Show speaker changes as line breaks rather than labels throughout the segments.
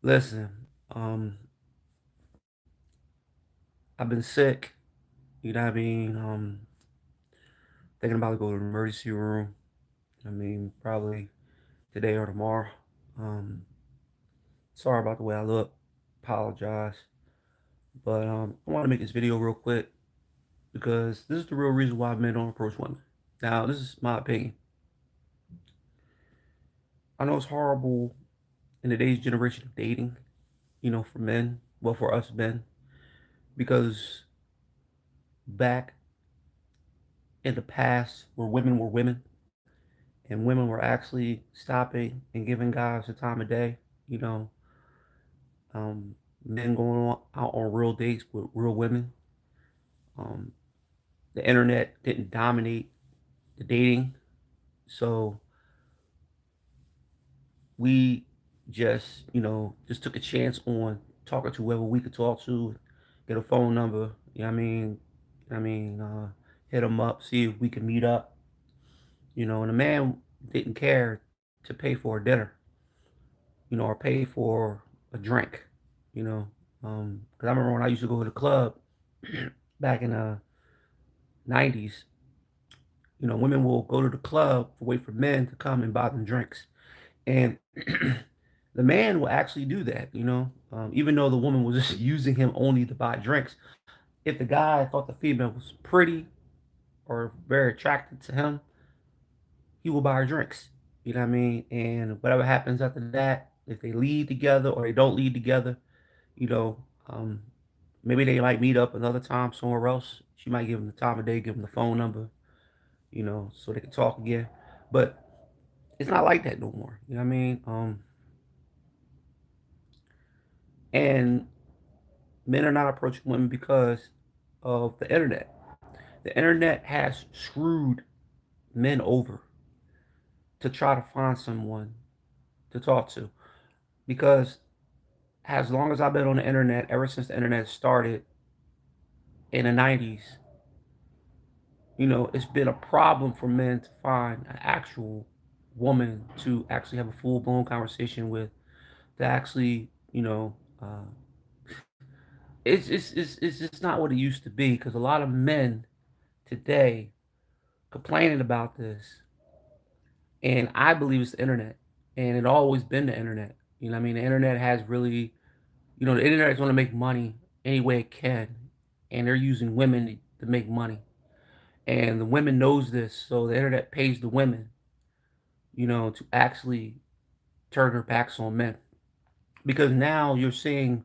Listen, I've been sick. You know what I mean? Thinking about to go to the emergency room. I mean, probably today or tomorrow. Um, Sorry about the way I look. Apologize. But I want to make this video real quick because this is the real reason why men don't approach women. Now, this is my opinion. I know it's horrible in today's generation of dating, for men, well, for us men, because back in the past where women were women, and women were actually stopping and giving guys the time of day. You know, um, Men going out on real dates with real women. Um, the internet didn't dominate the dating, so we just took a chance on talking to whoever we could talk to, get a phone number. You know what I mean? Hit them up, see if we can meet up. And the man didn't care to pay for a dinner, or pay for a drink, you know. Because I remember when I used to go to the club back in the 90s, women will go to the club to wait for men to come and buy them drinks. And the man will actually do that, even though the woman was just using him only to buy drinks. If the guy thought the female was pretty or very attracted to him, he will buy her drinks. You know what I mean? And whatever happens after that, if they lead together or they don't lead together, you know, um, maybe they might meet up another time somewhere else. She might give him the time of day, give him the phone number, so they can talk again. But it's not like that no more. You know what I mean? And men are not approaching women because of the internet. The internet has screwed men over to try to find someone to talk to. Because as long as I've been on the internet, ever since the internet started in the 90s, it's been a problem for men to find an actual woman to actually have a full blown conversation with, to actually, it's just not what it used to be because a lot of men today complaining about this, and I believe it's the internet, and it always been the internet. You know what I mean? The internet has really, the internet is going to make money any way it can, and they're using women to make money, and the women knows this, so the internet pays the women, to actually turn their backs on men. Because now you're seeing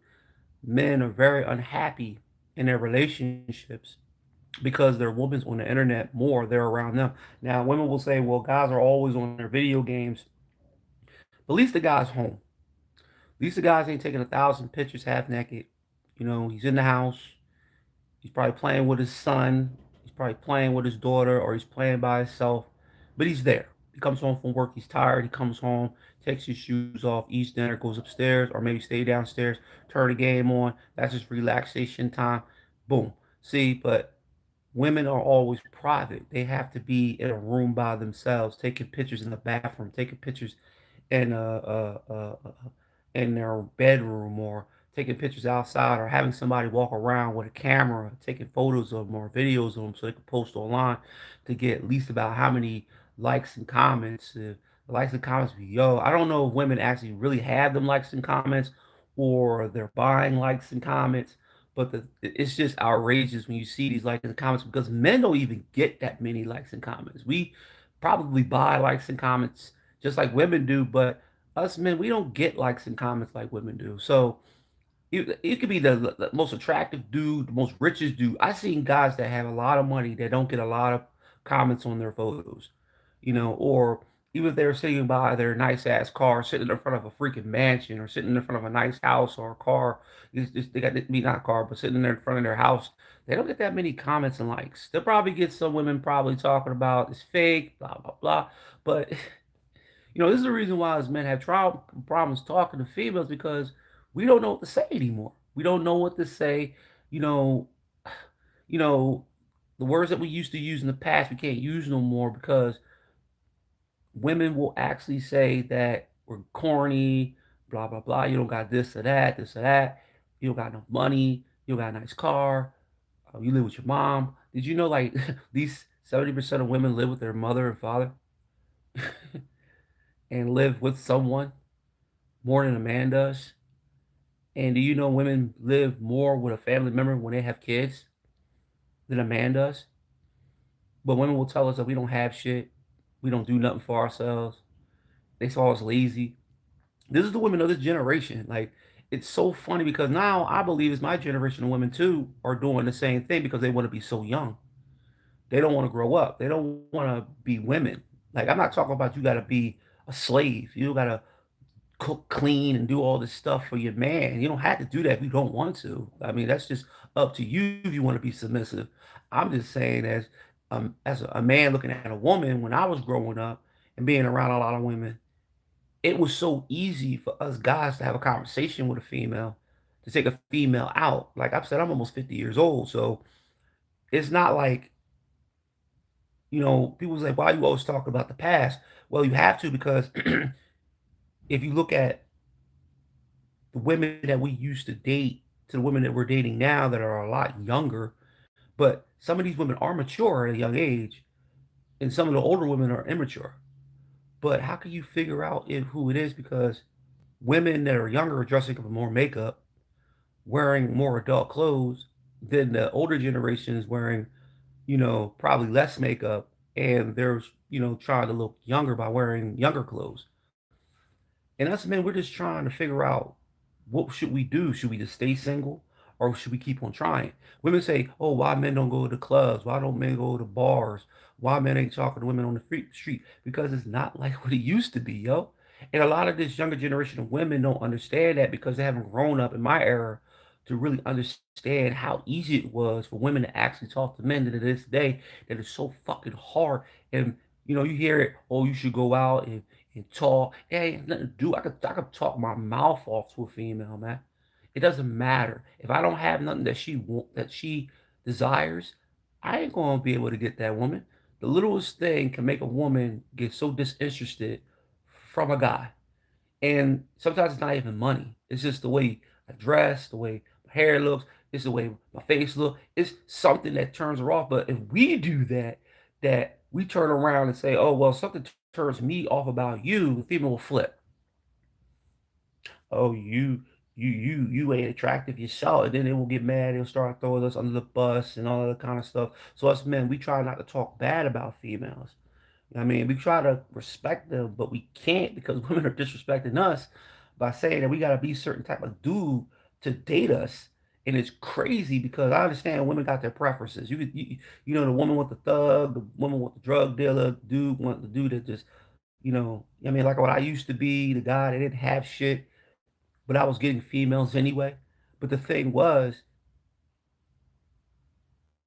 men are very unhappy in their relationships because their women's on the internet more, they're around them. Now, women will say, well, guys are always on their video games. But at least the guy's home. At least the guys ain't taking 1,000 pictures half naked. He's in the house. He's probably playing with his son. He's probably playing with his daughter, or he's playing by himself. But he's there. He comes home from work. He's tired. He comes home, takes his shoes off, eats dinner, goes upstairs, or maybe stay downstairs, turn the game on. That's his relaxation time. Boom. See, but women are always private. They have to be in a room by themselves, taking pictures in the bathroom, taking pictures in in their bedroom, or taking pictures outside, or having somebody walk around with a camera taking photos of them or videos of them so they can post online to get at least about how many likes and comments. If the likes and comments be I don't know if women actually really have them likes and comments, or they're buying likes and comments. But it's just outrageous when you see these likes and comments because men don't even get that many likes and comments. We probably buy likes and comments just like women do, but us men, we don't get likes and comments like women do. So it could be the most attractive dude, the most richest dude. I've seen guys that have a lot of money that don't get a lot of comments on their photos, or even if they're sitting by their nice ass car, sitting in front of a freaking mansion, or sitting in front of a nice house or a car. They got me not a car, but sitting there in front of their house. They don't get that many comments and likes. They'll probably get some women probably talking about it's fake, blah blah blah. But this is the reason why as men have problems talking to females because we don't know what to say anymore. We don't know what to say. You know, you know, the words that we used to use in the past we can't use no more because women will actually say that we're corny. blah blah blah. You don't got this or that, this or that. You don't got no money. You don't got a nice car. You live with your mom. Did you know like these 70% of women live with their mother and father and live with someone more than a man does? And do you know women live more with a family member when they have kids than a man does? But women will tell us that we don't have shit. We don't do nothing for ourselves. They saw us lazy. This is the women of this generation. Like, it's so funny because now I believe it's my generation of women too are doing the same thing because they want to be so young. They don't want to grow up. They don't want to be women. Like, I'm not talking about you got to be a slave. You got to cook, clean, and do all this stuff for your man. You don't have to do that if you don't want to. I mean, that's just up to you if you want to be submissive. I'm just saying, as a man looking at a woman when I was growing up and being around a lot of women, it was so easy for us guys to have a conversation with a female, to take a female out. Like I've said, I'm almost 50 years old, so it's not like people say, "Why you always talk about the past?" Well, you have to because if you look at the women that we used to date to the women that we're dating now that are a lot younger, but some of these women are mature at a young age, and some of the older women are immature. But how can you figure out who it is? Because women that are younger are dressing up with more makeup, wearing more adult clothes than the older generations wearing, probably less makeup, and they're, trying to look younger by wearing younger clothes. And us men, we're just trying to figure out what should we do? Should we just stay single or should we keep on trying? Women say, "Oh, why men don't go to the clubs? Why don't men go to bars? Why men ain't talking to women on the street?" Because it's not like what it used to be, yo. And a lot of this younger generation of women don't understand that because they haven't grown up in my era to really understand how easy it was for women to actually talk to men to this day that is so fucking hard. And you hear it, oh, you should go out and talk. It ain't nothing to do. I could talk my mouth off to a female, man. It doesn't matter. If I don't have nothing that she desires, I ain't gonna be able to get that woman. The littlest thing can make a woman get so disinterested from a guy. And sometimes it's not even money. It's just the way I dress, the way my hair looks, it's the way my face looks. It's something that turns her off. But if we do that, that we turn around and say, "Oh, well, something turns me off about you," the female will flip. "Oh, you ain't attractive yourself," and then they will get mad. They'll start throwing us under the bus and all that kind of stuff. So us men, we try not to talk bad about females. I mean, we try to respect them, but we can't because women are disrespecting us by saying that we gotta be a certain type of dude to date us. And it's crazy because I understand women got their preferences. The woman with the thug, the woman with the drug dealer, dude want the dude that just, I mean, like what I used to be, the guy that didn't have shit, but I was getting females anyway. But the thing was,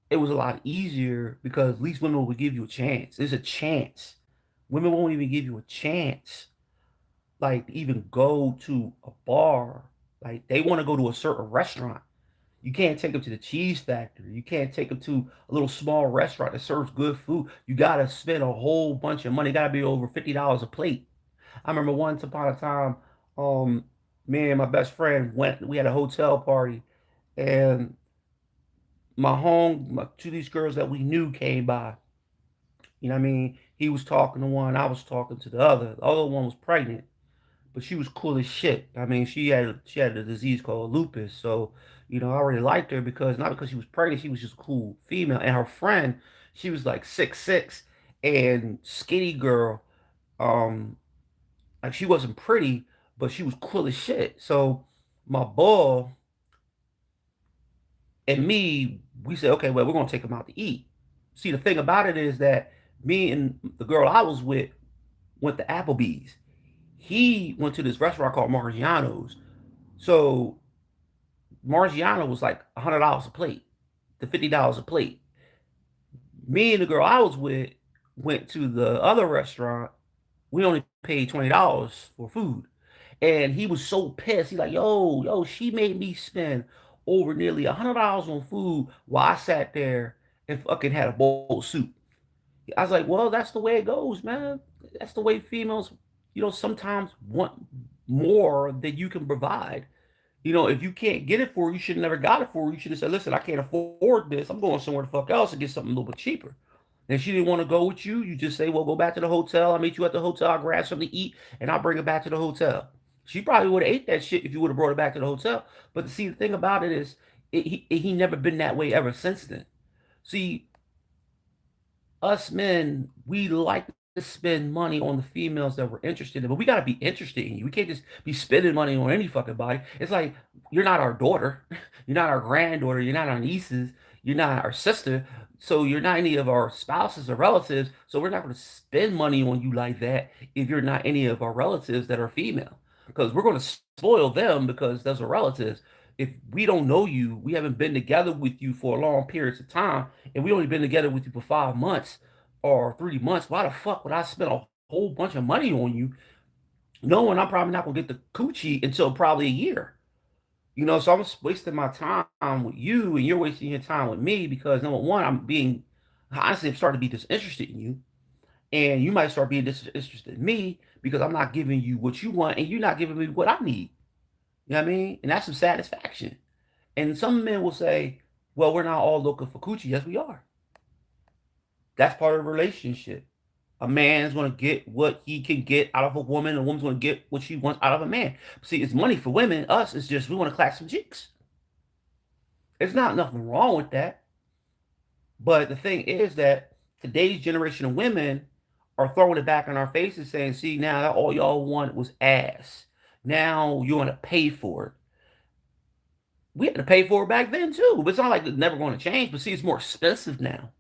it was a lot easier because at least women would give you a chance. There's a chance. Women won't even give you a chance, like, to even go to a bar. Like, they wanna go to a certain restaurant. You can't take them to the cheese factory. You can't take them to a little small restaurant that serves good food. You gotta spend a whole bunch of money. It gotta be over $50 a plate. I remember once upon a time, um, me and my best friend we had a hotel party, and two of these girls that we knew came by. You know what I mean? He was talking to one, I was talking to the other. The other one was pregnant, but she was cool as shit. I mean, she had a disease called lupus. So, I already liked her because not because she was pregnant, she was just a cool female. And her friend, she was like 6'6" and skinny girl. Um, like she wasn't pretty, but she was cool as shit. So my boy and me, we said, okay, well, we're gonna take him out to eat. See, the thing about it is that me and the girl I was with went to Applebee's. He went to this restaurant called Margiano's. So Margiano was like $100 a plate to $50 a plate. Me and the girl I was with went to the other restaurant. We only paid $20 for food. And he was so pissed. He's like, yo, she made me spend over nearly $100 on food while I sat there and fucking had a bowl of soup. I was like, well, that's the way it goes, man. That's the way females, sometimes want. more than you can provide. If you can't get it for her, you should have never got it for her. You should have said, listen, I can't afford this. I'm going somewhere the fuck else and get something a little bit cheaper. And she didn't want to go with you. You just say, well, go back to the hotel. I'll meet you at the hotel. I'll grab something to eat and I'll bring it back to the hotel. She probably would have ate that shit if you would have brought it back to the hotel. But see, the thing about it is, he never been that way ever since then. See, us men, we like to spend money on the females that we're interested in, but we gotta be interested in you. We can't just be spending money on any fucking body. It's like you're not our daughter, you're not our granddaughter, you're not our nieces, you're not our sister, so you're not any of our spouses or relatives. So we're not gonna spend money on you like that if you're not any of our relatives that are female, because we're gonna spoil them because those are relatives. If we don't know you, we haven't been together with you for long periods of time, and we only been together with you for 5 months or 3 months, why the fuck would I spend a whole bunch of money on you knowing I'm probably not gonna get the coochie until probably a year? So I'm just wasting my time with you and you're wasting your time with me because number one, I'm starting to be disinterested in you. And you might start being disinterested in me because I'm not giving you what you want and you're not giving me what I need. You know what I mean? And that's some satisfaction. And some men will say, well, we're not all looking for coochie. Yes, we are. That's part of the relationship. A man's going to get what he can get out of a woman. A woman's going to get what she wants out of a man. See, it's money for women. Us, it's just we want to clap some cheeks. There's not nothing wrong with that. But the thing is that today's generation of women are throwing it back in our faces saying, see, now all y'all wanted was ass. Now you want to pay for it. We had to pay for it back then too. But it's not like it's never going to change. But see, it's more expensive now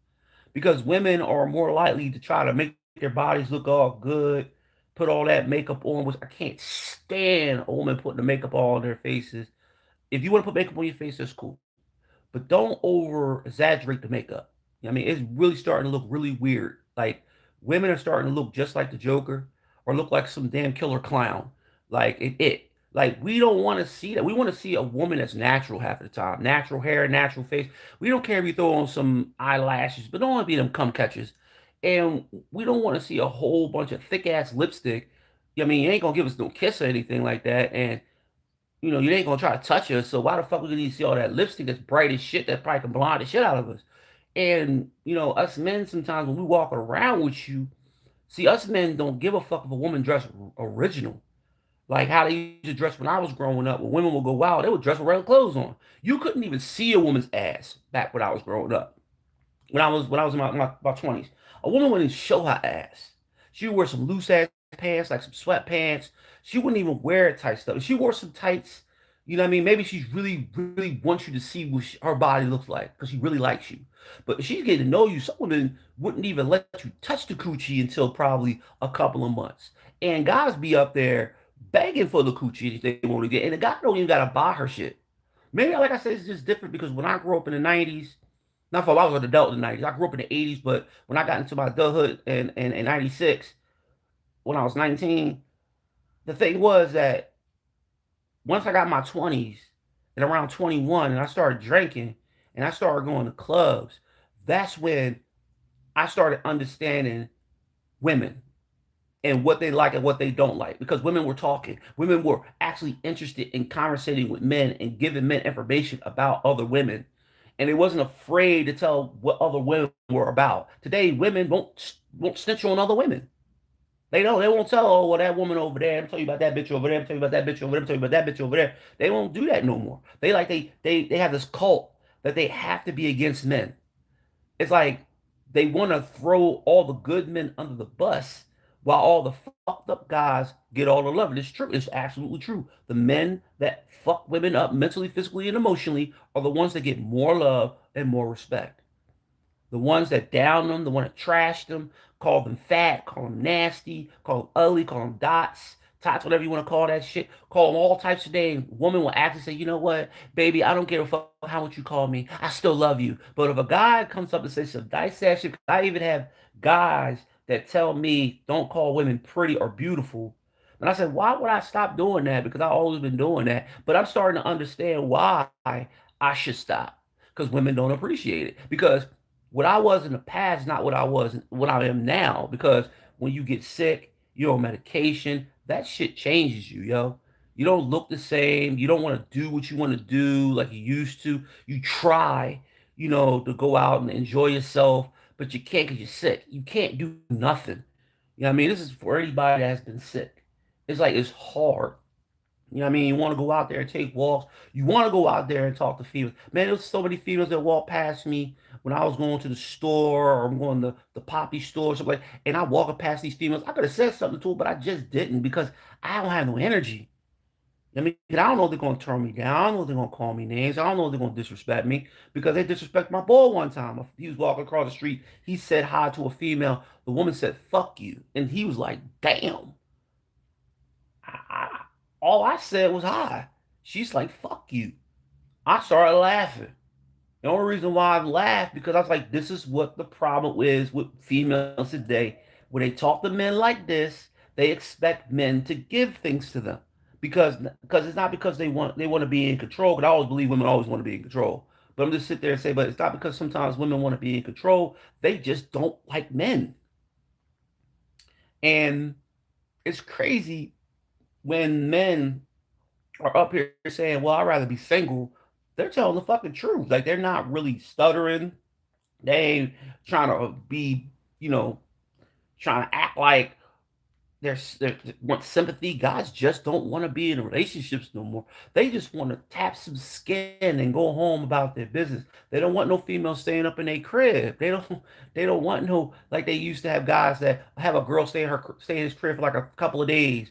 because women are more likely to try to make their bodies look all good, put all that makeup on, which I can't stand a woman putting the makeup all on their faces. If you want to put makeup on your face, that's cool. But don't over exaggerate the makeup. I mean, it's really starting to look really weird. Like women are starting to look just like the Joker or look like some damn killer clown. Like it. Like we don't want to see that. We want to see a woman that's natural half of the time. Natural hair, natural face. We don't care if you throw on some eyelashes, but don't want to be them cum catchers. And we don't want to see a whole bunch of thick ass lipstick. I mean, you ain't gonna give us no kiss or anything like that. And you ain't gonna try to touch us, so why the fuck we need to see all that lipstick that's bright as shit that probably can blind the shit out of us? And us men sometimes when we walk around with you, see, us men don't give a fuck if a woman dressed original. Like how they used to dress when I was growing up. When women would go out, they would dress with regular clothes on. You couldn't even see a woman's ass back when I was growing up. When I was in my 20s. A woman wouldn't show her ass. She would wear some loose ass pants, like some sweatpants. She wouldn't even wear tight stuff. If she wore some tights, you know what I mean? Maybe she's really, really wants you to see what her body looks like because she really likes you. But if she's getting to know you, some women wouldn't even let you touch the coochie until probably a couple of months. And guys be up there begging for the coochie if they want to get, and the guy don't even gotta buy her shit. Maybe, like I said, it's just different because when I grew up in the 90s, not for I was an adult in the 90s. I grew up in the 80s, but when I got into my adulthood in 96, when I was 19, the thing was that once I got my 20s and around 21 and I started drinking and I started going to clubs, that's when I started understanding women and what they like and what they don't like because women were talking. Women were actually interested in conversating with men and giving men information about other women. And they wasn't afraid to tell what other women were about. Today, women won't snitch on other women. They don't. They won't tell, oh, well, that woman over there. I'm telling you about that bitch over there. I'm telling you about that bitch over there. I'm telling you about that bitch over there. They won't do that no more. They have this cult that they have to be against men. It's like they want to throw all the good men under the bus while all the fucked up guys get all the love. And it's true. It's absolutely true. The men that fuck women up mentally, physically, and emotionally are the ones that get more love and more respect. The ones that down them, the one that trashed them, call them fat, call them nasty, call them ugly, call them tots, whatever you want to call that shit. Call them all types of names. Woman will actually say, you know what, baby, I don't give a fuck how much you call me. I still love you. But if a guy comes up and says some nice ass shit, I even have guys that tell me don't call women pretty or beautiful. And I said, why would I stop doing that? Because I've always been doing that. But I'm starting to understand why I should stop. Because women don't appreciate it. Because what I was in the past is not what I am now. Because when you get sick, you're on medication. that shit changes you, yo. You don't look the same. You don't want to do what you want to do like you used to. You try, to go out and enjoy yourself, but you can't because you're sick. You can't do nothing. You know what I mean? This is for anybody that has been sick. It's like it's hard. You know what I mean? You want to go out there and take walks. You want to go out there and talk to females. Man, there's so many females that walk past me when I was going to the store or I'm going to the poppy store or something like, and I walking past these females. I could have said something to them, but I just didn't because I don't have no energy. I mean, I don't know if they're gonna turn me down. I don't know if they're gonna call me names. I don't know if they're gonna disrespect me because they disrespect my boy one time. He was walking across the street. He said hi to a female. The woman said, "Fuck you," and he was like, "Damn." I, all I said was hi. She's like, "Fuck you." I started laughing. The only reason why I laughed because I was like, this is what the problem is with females today. When they talk to men like this, they expect men to give things to them because it's not because they want to be in control. Because I always believe women always want to be in control. But I'm just sit there and say, but it's not because sometimes women want to be in control. They just don't like men, and it's crazy when men are up here saying, "Well, I'd rather be single." They're telling the fucking truth. Like they're not really stuttering. They ain't trying to be, you know, trying to act like they want sympathy. Guys just don't want to be in relationships no more. They just want to tap some skin and go home about their business. They don't want no female staying up in their crib. They don't want no like they used to have guys that have a girl stay in his crib for like a couple of days.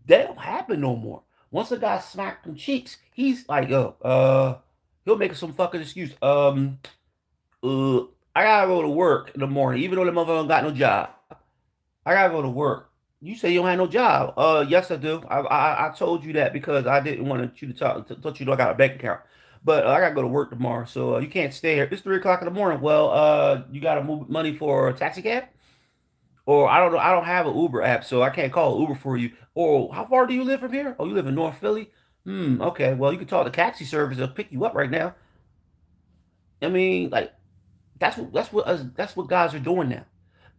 That don't happen no more. Once a guy smacked them cheeks, he's like, he'll make some fucking excuse. Uh, I gotta go to work in the morning, even though the motherfucker don't got no job. I gotta go to work. You say you don't have no job. Yes, I do. I told you that because I didn't want you to touch you know I got a bank account. But I gotta go to work tomorrow, so you can't stay here. It's 3 o'clock in the morning. Well, you gotta move money for a taxi cab, or I don't know. I don't have an Uber app, so I can't call Uber for you. Or how far do you live from here? Oh, you live in North Philly. Okay. Well, you can talk to taxi service. They'll pick you up right now. I mean, like that's what guys are doing now.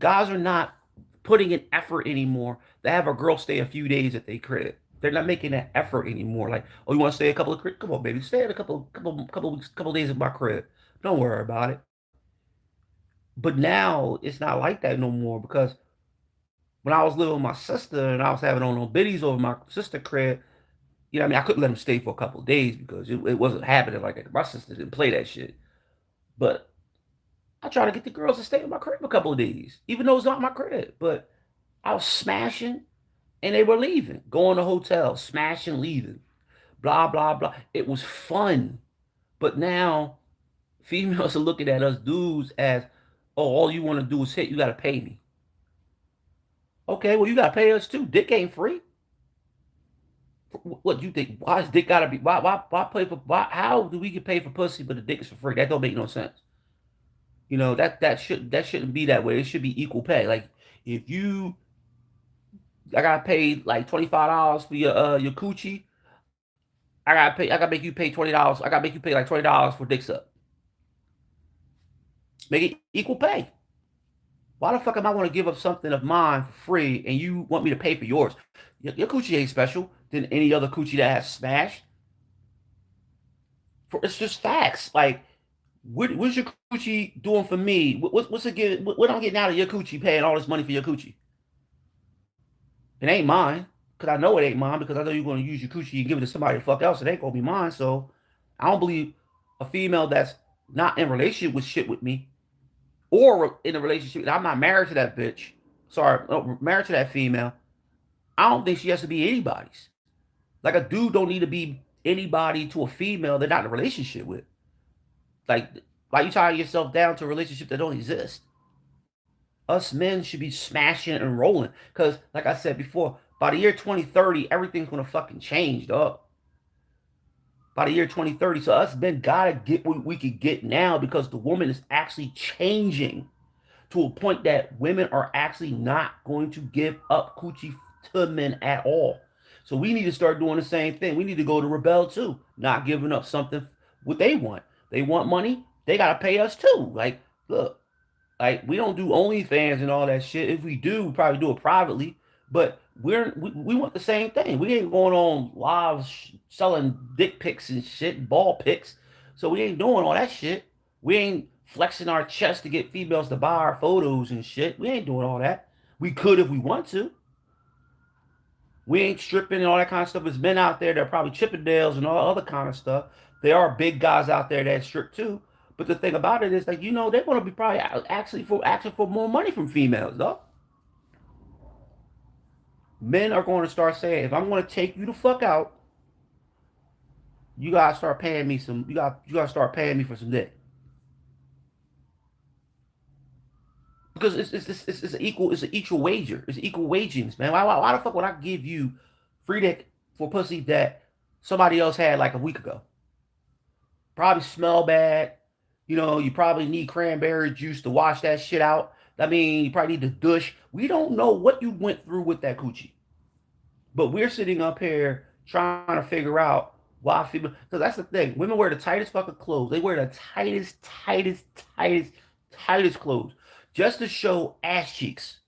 Guys are not putting in effort anymore to have a girl stay a few days at their crib. They're not making that effort anymore. Like, oh, you want to stay a couple of come on, baby, stay at a couple weeks, couple days at my crib. Don't worry about it. But now it's not like that no more because when I was living with my sister and I was having on no biddies over my sister crib, you know what I mean? I couldn't let him stay for a couple of days because it wasn't happening like that. My sister didn't play that shit. But I try to get the girls to stay in my crib a couple of days, even though it's not my crib. But I was smashing and they were leaving, going to hotels, smashing, leaving, blah, blah, blah. It was fun. But now females are looking at us dudes as, oh, all you want to do is hit, you got to pay me. Okay, well, you got to pay us too. Dick ain't free. What do you think? Why is dick got to be, why pay for, how do we get paid for pussy, but the dick is for free? That don't make no sense. That shouldn't be that way. It should be equal pay. Like if you I got paid like $25 for your coochie, I gotta make you pay $20. I gotta make you pay like $20 for dick suck. Make it equal pay. Why the fuck am I want to give up something of mine for free and you want me to pay for yours? Your coochie ain't special than any other coochie that has smashed. It's just facts. Like what's your coochie doing for me? What's it getting? What I'm getting out of your coochie paying all this money for your coochie? It ain't mine. Because I know it ain't mine because I know you're going to use your coochie and give it to somebody the fuck else. It ain't going to be mine. So I don't believe a female that's not in a relationship with shit with me or in a relationship. I'm not married to that bitch. Sorry, no, married to that female. I don't think she has to be anybody's. Like a dude don't need to be anybody to a female they're not in a relationship with. Like, like you tying yourself down to a relationship that don't exist. Us men should be smashing and rolling. Because, like I said before, by the year 2030, everything's going to fucking change, dog. By the year 2030. So us men got to get what we could get now because the woman is actually changing to a point that women are actually not going to give up coochie to men at all. So we need to start doing the same thing. We need to go to rebel too, not giving up something what they want. They want money, they gotta pay us too. Like, look, like we don't do OnlyFans and all that shit. If we do, we probably do it privately. But we want the same thing. We ain't going on live selling dick pics and shit, ball pics. So we ain't doing all that shit. We ain't flexing our chest to get females to buy our photos and shit. We ain't doing all that. We could if we want to. We ain't stripping and all that kind of stuff. There's men out there that are probably Chippendales and all other kind of stuff. There are big guys out there that strip too. But the thing about it is, like, they're gonna be probably actually for asking for more money from females, though. Men are going to start saying, if I'm going to take you the fuck out, you gotta start paying me some. You gotta start paying me for some dick, because it's an equal wager. It's equal wagings, man. Why the fuck would I give you free dick for pussy that somebody else had like a week ago? Probably smell bad. You probably need cranberry juice to wash that shit out. I mean, you probably need to douche. We don't know what you went through with that coochie. But we're sitting up here trying to figure out why people. Because that's the thing. Women wear the tightest fucking clothes. They wear the tightest clothes just to show ass cheeks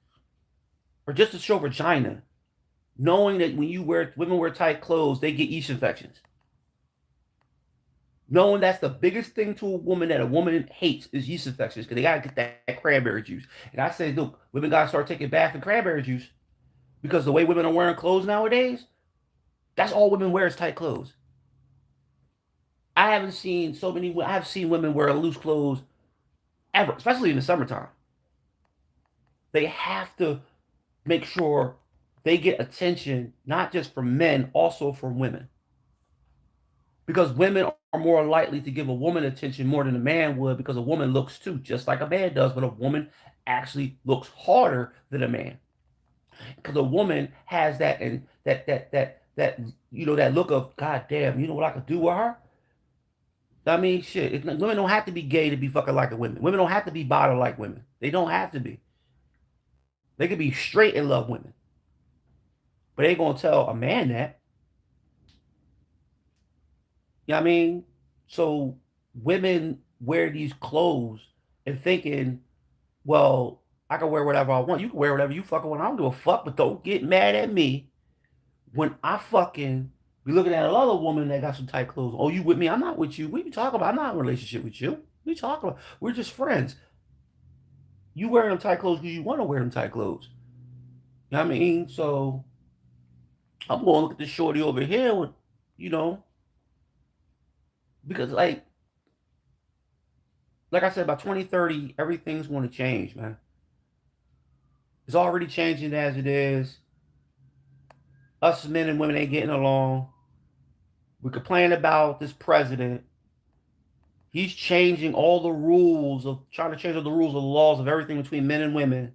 or just to show vagina, knowing that when women wear tight clothes, they get yeast infections. Knowing that's the biggest thing to a woman that a woman hates is yeast infections because they gotta get that cranberry juice. And I say, look, women gotta start taking bath in cranberry juice because the way women are wearing clothes nowadays, that's all women wear is tight clothes. I haven't seen so many. I've seen women wear loose clothes ever, especially in the summertime. They have to make sure they get attention, not just from men, also from women. Because women are more likely to give a woman attention more than a man would, because a woman looks too, just like a man does, but a woman actually looks harder than a man. Because a woman has that and that look of, God damn, you know what I could do with her? I mean, shit. Women don't have to be gay to be fucking like a women. Women don't have to be bottom like women. They don't have to be. They could be straight and love women. But they ain't gonna tell a man that. You know what I mean? So women wear these clothes and thinking, well, I can wear whatever I want. You can wear whatever you fucking want. I don't give a fuck, but don't get mad at me when I fucking be looking at another woman that got some tight clothes. Oh, you with me? I'm not with you. What you talking about? I'm not in a relationship with you. What you talking about? We're just friends. You wearing them tight clothes because you want to wear them tight clothes. You know what I mean? So I'm going to look at this shorty over here with, you know, because like I said, by 2030, everything's going to change, man. It's already changing as it is. Us men and women ain't getting along. We complain about this president. He's changing all the rules of trying to change all the rules of the laws of everything between men and women.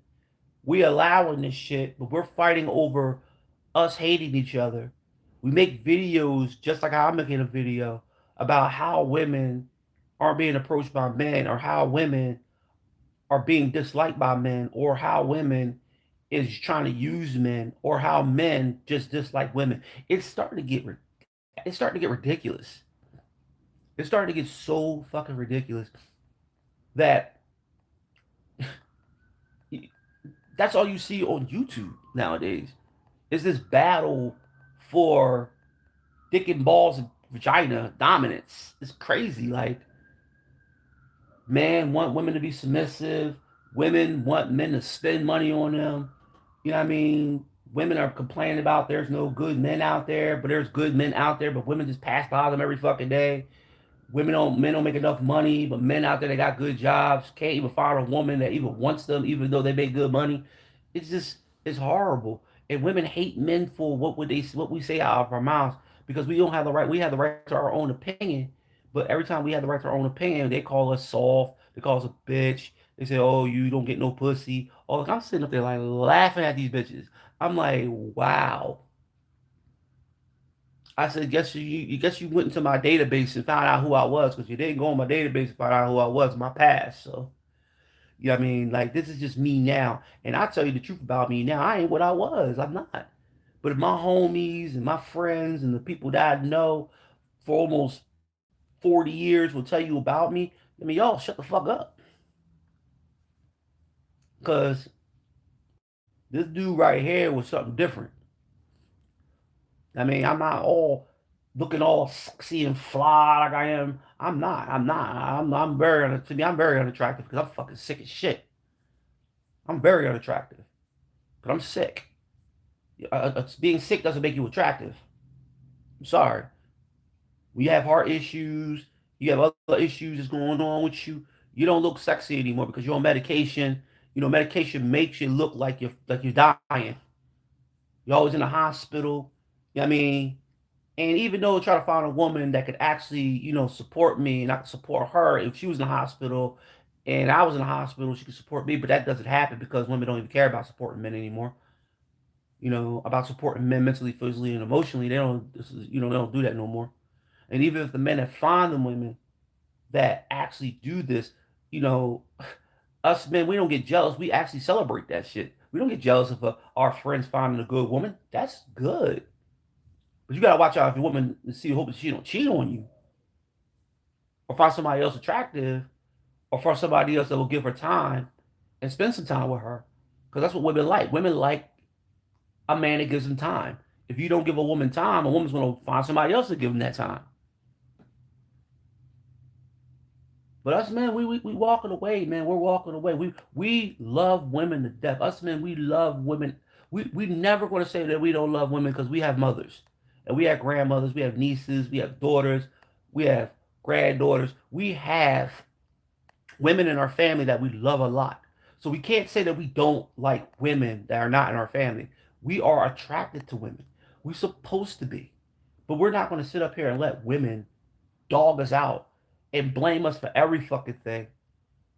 We allowing this shit, but we're fighting over us hating each other. We make videos just like how I'm making a video about how women aren't being approached by men, or how women are being disliked by men, or how women is trying to use men, or how men just dislike women. It's starting to get it's starting to get ridiculous. It's starting to get so fucking ridiculous that that's all you see on YouTube nowadays. Is this battle for dick and balls and vagina dominance? It's crazy. Like, men want women to be submissive. Women want men to spend money on them. You know what I mean? Women are complaining about there's no good men out there, but there's good men out there, but women just pass by them every fucking day. Men don't make enough money, but men out there that got good jobs can't even find a woman that even wants them, even though they make good money. It's horrible. And women hate men for what we say out of our mouths, because we don't have the right. We have the right to our own opinion, but every time we have the right to our own opinion, they call us soft. They call us a bitch. They say, "Oh, you don't get no pussy." Oh, I'm sitting up there like laughing at these bitches. I'm like, wow. I said, guess you went into my database and found out who I was, because you didn't go on my database and find out who I was in my past. So, you know what I mean? Like, this is just me now. And I tell you the truth about me now. I ain't what I was. I'm not. But if my homies and my friends and the people that I know for almost 40 years will tell you about me, I mean, y'all shut the fuck up. Because this dude right here was something different. I mean, I'm not all looking all sexy and fly like I am. I'm not. I'm not. I'm very to me. I'm very unattractive because I'm fucking sick as shit. I'm very unattractive because I'm sick. Being sick doesn't make you attractive. I'm sorry. When you have heart issues, you have other issues that's going on with you. You don't look sexy anymore because you're on medication. You know, medication makes you look like you're dying. You're always in the hospital. You know what I mean? And even though I try to find a woman that could actually, support me and I could support her if she was in the hospital and I was in the hospital, she could support me, but that doesn't happen because women don't even care about supporting men anymore. About supporting men mentally, physically, and emotionally. They don't do that no more. And even if the men that find the women that actually do this, you know, us men, we don't get jealous. We actually celebrate that shit. We don't get jealous of our friends finding a good woman. That's good. But you gotta watch out if your woman see hope that she don't cheat on you or find somebody else attractive or find somebody else that will give her time and spend some time with her. Because that's what women like. Women like a man that gives them time. If you don't give a woman time, a woman's gonna find somebody else to give them that time. But us men, we walking away, man. We're walking away. We love women to death. Us men, we love women. We never going to say that we don't love women because we have mothers and we have grandmothers, we have nieces, we have daughters, we have granddaughters. We have women in our family that we love a lot. So we can't say that we don't like women that are not in our family. We are attracted to women. We're supposed to be. But we're not going to sit up here and let women dog us out and blame us for every fucking thing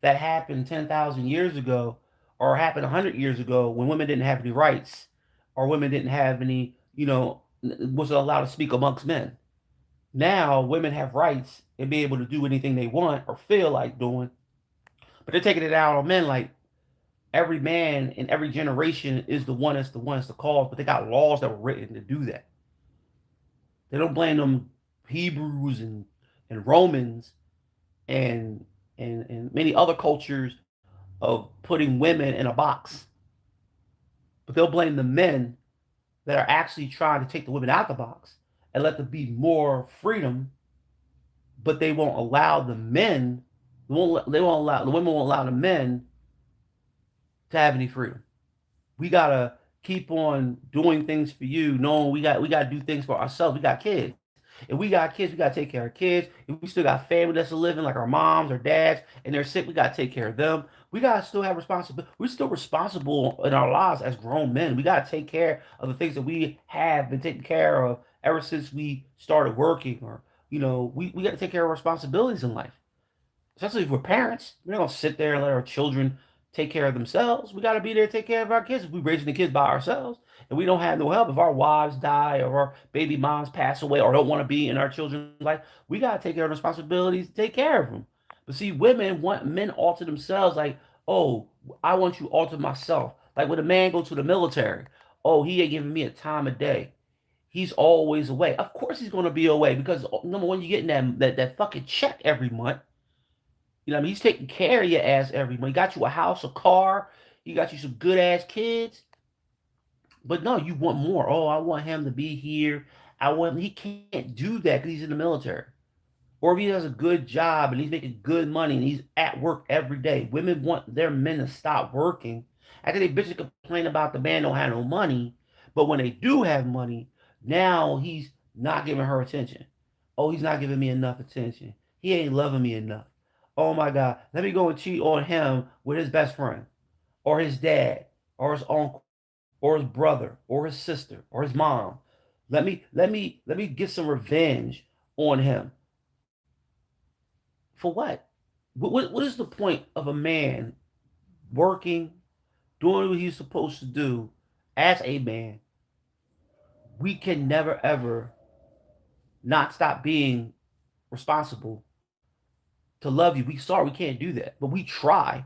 that happened 10,000 years ago or happened 100 years ago when women didn't have any rights or women didn't have any, wasn't allowed to speak amongst men. Now women have rights and be able to do anything they want or feel like doing, but they're taking it out on men like every man in every generation is the one that's the cause, but they got laws that were written to do that. They don't blame them Hebrews and Romans and and many other cultures of putting women in a box, but they'll blame the men that are actually trying to take the women out the box and let them be more freedom, but they won't allow the men. They won't allow the women won't allow the men to have any freedom. We gotta keep on doing things for you, knowing we gotta do things for ourselves. We got kids. If we got kids, we gotta take care of kids. If we still got family that's living, like our moms or dads, and they're sick, we gotta take care of them. We gotta still have responsibility. We're still responsible in our lives as grown men. We gotta take care of the things that we have been taking care of ever since we started working, or we gotta take care of responsibilities in life, especially if we're parents. We're not gonna sit there and let our children take care of themselves. We gotta be there to take care of our kids. If we're raising the kids by ourselves and we don't have no help, if our wives die or our baby moms pass away or don't want to be in our children's life, we gotta take care of responsibilities to take care of them. But see, women want men all to themselves. Like, oh, I want you all to myself. Like when a man goes to the military, oh, he ain't giving me a time of day. He's always away. Of course he's gonna be away because number one, you're getting that fucking check every month. What I mean? He's taking care of your ass every month. He got you a house, a car. He got you some good ass kids. But no, you want more. Oh, I want him to be here. He can't do that because he's in the military. Or if he has a good job and he's making good money and he's at work every day. Women want their men to stop working. After they bitch and complain about the man don't have no money. But when they do have money, now he's not giving her attention. Oh, he's not giving me enough attention. He ain't loving me enough. Oh my God. Let me go and cheat on him with his best friend or his dad or his uncle or his brother or his sister or his mom. Let me get some revenge on him. For what? What is the point of a man working, doing what he's supposed to do as a man? We can never ever not stop being responsible to love you. We can't do that, but we try.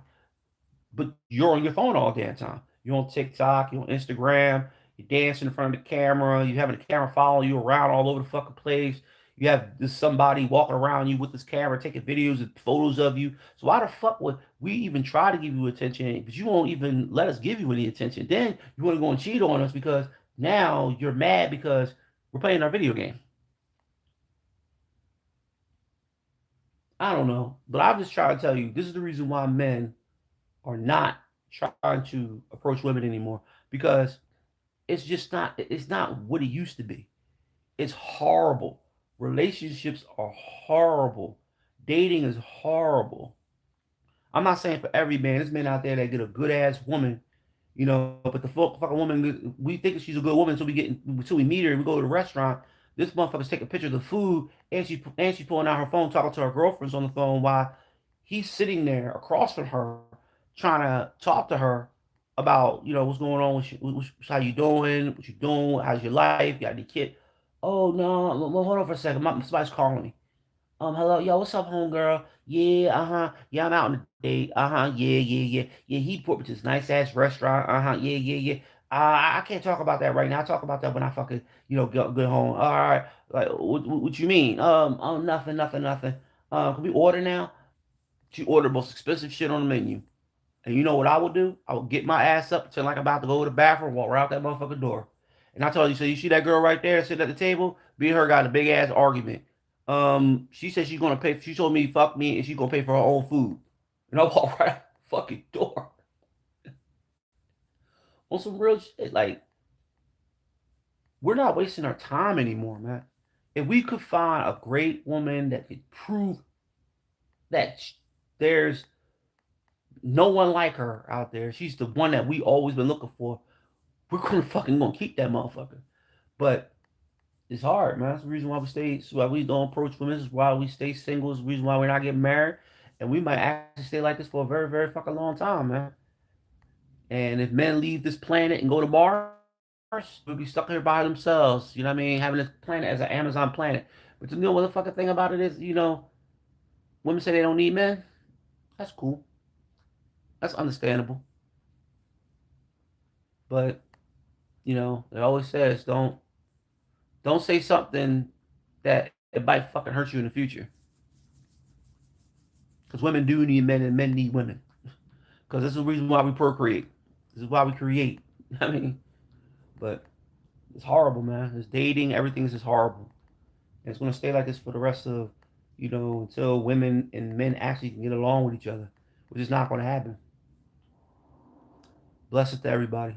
But you're on your phone all damn time. You're on TikTok, you're on Instagram, you're dancing in front of the camera, you having the camera follow you around all over the fucking place. You have this somebody walking around you with this camera taking videos and photos of you. So why the fuck would we even try to give you attention? But you won't even let us give you any attention. Then you want to go and cheat on us because now you're mad because We're playing our video game. I don't know, but I'm just trying to tell you this is the reason why men are not trying to approach women anymore because it's not what it used to be. It's horrible. Relationships are horrible. Dating is horrible. I'm not saying for every man. There's men out there that get a good ass woman, but the fucking woman, we think she's a good woman until we meet her and we go to the restaurant. This motherfucker's taking pictures of the food and she's pulling out her phone talking to her girlfriends on the phone while he's sitting there across from her trying to talk to her about what's going on how you doing, what you doing, how's your life, you got any kid. Oh no, well, hold on for a second. Somebody's calling me. Hello, yo, what's up, homegirl? Yeah, yeah, I'm out on a date. Yeah. He put me to this nice ass restaurant. Yeah. I can't talk about that right now. I'll talk about that when I fucking, get home. All right, like, what you mean? Oh, nothing. Can we order now? She ordered the most expensive shit on the menu. And you know what I would do? I would get my ass up, pretend like I'm about to go to the bathroom, walk right out that motherfucking door. And I told you, so you see that girl right there sitting at the table? Me and her got a big ass argument. She said she's gonna pay. She told me fuck me, and she's gonna pay for her own food. And I walk right out the fucking door on some real shit. Like we're not wasting our time anymore, man. If we could find a great woman that could prove that there's no one like her out there, she's the one that we always been looking for. We're gonna keep that motherfucker. But it's hard, man. That's the reason why we don't approach women. This is why we stay single. It's the reason why we're not getting married. And we might actually stay like this for a very, very fucking long time, man. And if men leave this planet and go to Mars, we'll be stuck here by themselves. You know what I mean? Having this planet as an Amazon planet. But the motherfucking thing about it is, women say they don't need men. That's cool. That's understandable. But, it always says don't say something that it might fucking hurt you in the future. Because women do need men and men need women. Because this is the reason why we procreate. This is why we create. I mean, but it's horrible, man. It's dating. Everything is just horrible. And it's going to stay like this for the rest of, until women and men actually can get along with each other, which is not going to happen. Blessings to everybody.